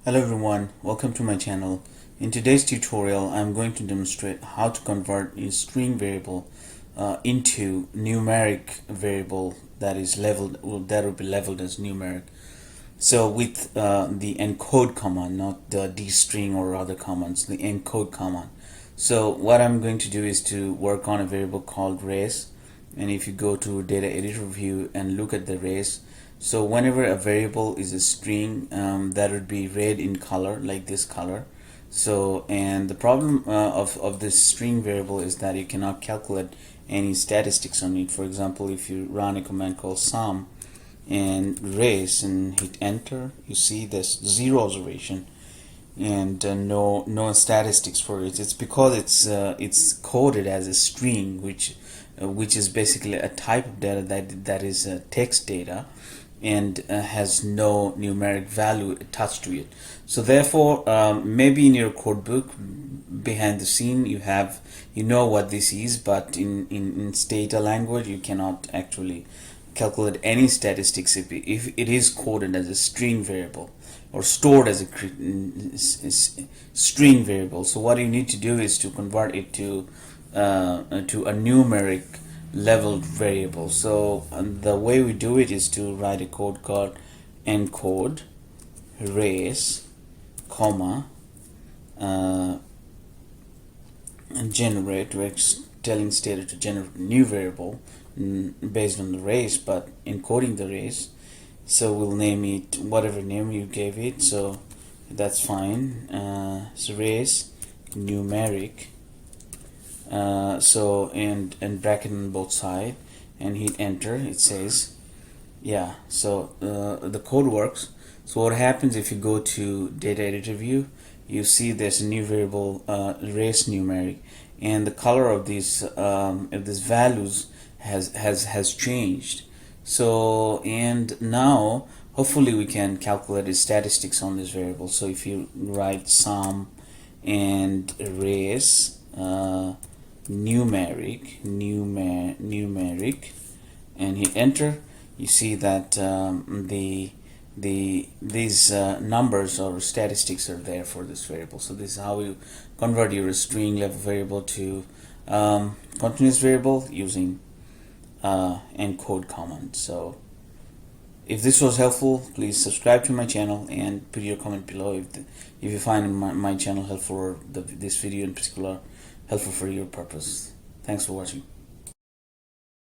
Hello everyone, welcome to my channel. In today's tutorial, I'm going to demonstrate how to convert a string variable into numeric variable that is that will be leveled as numeric. So with the encode command, not the dstring or other commands, the encode command. So what I'm going to do is to work on a variable called race, and if you go to data editor view and look at the race, so whenever a variable is a string, that would be red in color, like this color. So, and the problem of this string variable is that you cannot calculate any statistics on it. For example, if you run a command called sum and race and hit enter, you see this 0 observation and no statistics for it. It's because it's coded as a string, which is basically a type of data that is text data and has no numeric value attached to it. So therefore, maybe in your code book behind the scene you know what this is, but in Stata language you cannot actually calculate any statistics if it is coded as a string variable or stored as a string variable. So what you need to do is to convert it to a numeric leveled variable. So the way we do it is to write a code called encode race comma and generate. We're telling Stata to generate a new variable based on the race, but encoding the race. So we'll name it whatever name you gave it, so that's fine. So race numeric, so and bracket on both sides and hit enter. It says yeah, so the code works. So what happens if you go to data editor view, you see there's a new variable race numeric, and the color of these values has changed. So, and now hopefully we can calculate the statistics on this variable. So if you write sum and race numeric and hit enter, you see that these numbers or statistics are there for this variable. So this is how you convert your string level variable to continuous variable using encode command. So if this was helpful, please subscribe to my channel and put your comment below if you find my channel helpful, or this video in particular helpful for your purpose. Thanks for watching.